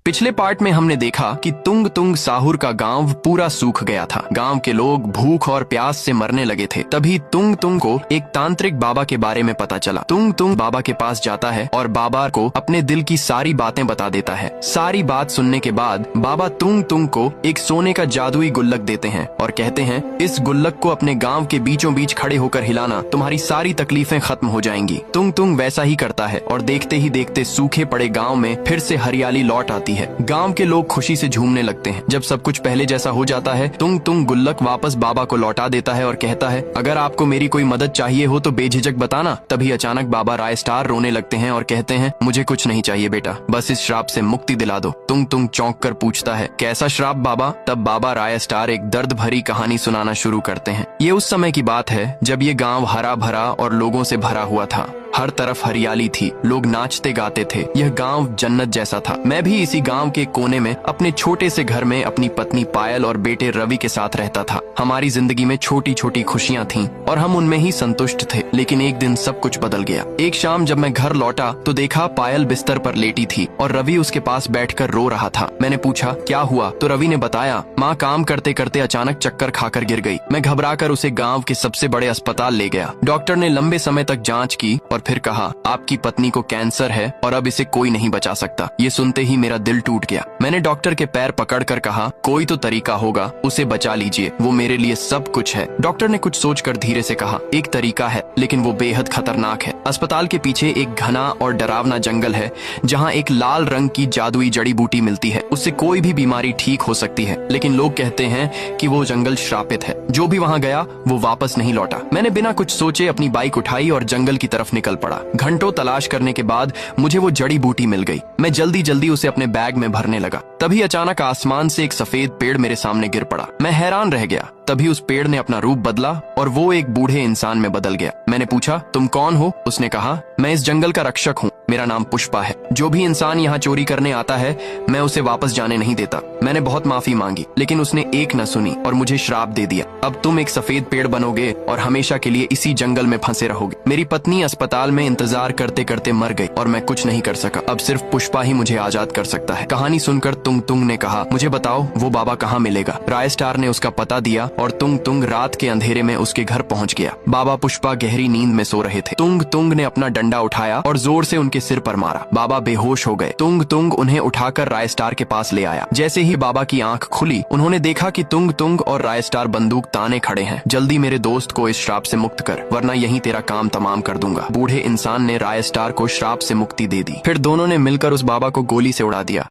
पिछले पार्ट में हमने देखा कि तुंग तुंग साहुर का गांव पूरा सूख गया था। गांव के लोग भूख और प्यास से मरने लगे थे। तभी तुंग तुंग को एक तांत्रिक बाबा के बारे में पता चला। तुंग तुंग बाबा के पास जाता है और बाबा को अपने दिल की सारी बातें बता देता है। सारी बात सुनने के बाद बाबा तुंग तुंग को एक सोने का जादुई गुल्लक देते हैं और कहते हैं इस गुल्लक को अपने गाँव के बीचों बीच खड़े होकर हिलाना, तुम्हारी सारी तकलीफें खत्म हो जाएंगी। तुंग तुंग वैसा ही करता है और देखते ही देखते सूखे पड़े गाँव में फिर से हरियाली लौट आती है। गांव के लोग खुशी से झूमने लगते हैं। जब सब कुछ पहले जैसा हो जाता है, तुंग तुंग गुल्लक वापस बाबा को लौटा देता है और कहता है अगर आपको मेरी कोई मदद चाहिए हो तो बेझिझक बताना। तभी अचानक बाबा राय स्टार रोने लगते हैं और कहते हैं मुझे कुछ नहीं चाहिए बेटा, बस इस श्राप से मुक्ति दिला दो। तुंग तुंग चौंक कर पूछता है कैसा श्राप बाबा? तब बाबा राय स्टार एक दर्द भरी कहानी सुनाना शुरू करते हैं। ये उस समय की बात है जब ये गाँव हरा भरा और लोगों से भरा हुआ था। हर तरफ हरियाली थी, लोग नाचते गाते थे। यह गांव जन्नत जैसा था। मैं भी इसी गांव के कोने में अपने छोटे से घर में अपनी पत्नी पायल और बेटे रवि के साथ रहता था। हमारी जिंदगी में छोटी छोटी खुशियां थीं और हम उनमें ही संतुष्ट थे। लेकिन एक दिन सब कुछ बदल गया। एक शाम जब मैं घर लौटा तो देखा पायल बिस्तर पर लेटी थी और रवि उसके पास बैठकर रो रहा था। मैंने पूछा क्या हुआ? तो रवि ने बताया माँ काम करते करते अचानक चक्कर खाकर गिर गई। मैं घबराकर उसे गाँव के सबसे बड़े अस्पताल ले गया। डॉक्टर ने लंबे समय तक जाँच की और फिर कहा आपकी पत्नी को कैंसर है और अब इसे कोई नहीं बचा सकता। ये सुनते ही मेरा दिल टूट गया। मैंने डॉक्टर के पैर पकड़कर कहा कोई तो तरीका होगा, उसे बचा लीजिए, वो मेरे लिए सब कुछ है। डॉक्टर ने कुछ सोचकर धीरे से कहा एक तरीका है लेकिन वो बेहद खतरनाक है। अस्पताल के पीछे एक घना और डरावना जंगल है जहाँ एक लाल रंग की जादुई जड़ी बूटी मिलती है। उससे कोई भी बीमारी ठीक हो सकती है, लेकिन लोग कहते हैं कि वो जंगल श्रापित है। जो भी वहाँ गया वो वापस नहीं लौटा। मैंने बिना कुछ सोचे अपनी बाइक उठाई और जंगल की तरफ निकल पड़ा। घंटों तलाश करने के बाद मुझे वो जड़ी बूटी मिल गई। मैं जल्दी जल्दी उसे अपने बैग में भरने लगा। तभी अचानक आसमान से एक सफेद पेड़ मेरे सामने गिर पड़ा। मैं हैरान रह गया। तभी उस पेड़ ने अपना रूप बदला और वो एक बूढ़े इंसान में बदल गया। मैंने पूछा तुम कौन हो? उसने कहा मैं इस जंगल का रक्षक हूँ, मेरा नाम पुष्पा है। जो भी इंसान यहाँ चोरी करने आता है मैं उसे वापस जाने नहीं देता। मैंने बहुत माफी मांगी लेकिन उसने एक न सुनी और मुझे श्राप दे दिया। अब तुम एक सफेद पेड़ बनोगे और हमेशा के लिए इसी जंगल में फंसे रहोगे। मेरी पत्नी अस्पताल में इंतजार करते करते मर गई और मैं कुछ नहीं कर सका। अब सिर्फ पुष्पा ही मुझे आजाद कर सकता है। कहानी सुनकर तुंग तुंग ने कहा मुझे बताओ वो बाबा कहाँ मिलेगा? राय स्टार ने उसका पता दिया और तुंग तुंग रात के अंधेरे में उसके घर पहुँच गया। बाबा पुष्पा गहरी नींद में सो रहे थे। तुंग तुंग ने अपना डंडा उठाया और जोर से उनके सिर पर मारा। बाबा बेहोश हो गए। तुंग तुंग उन्हें उठाकर राय स्टार के पास ले आया। जैसे ही बाबा की आंख खुली उन्होंने देखा कि तुंग तुंग और राय स्टार बंदूक ताने खड़े हैं। जल्दी मेरे दोस्त को इस श्राप से मुक्त कर, वरना यहीं तेरा काम तमाम कर दूंगा। बूढ़े इंसान ने राय स्टार को श्राप से मुक्ति दे दी। फिर दोनों ने मिलकर उस बाबा को गोली से उड़ा दिया।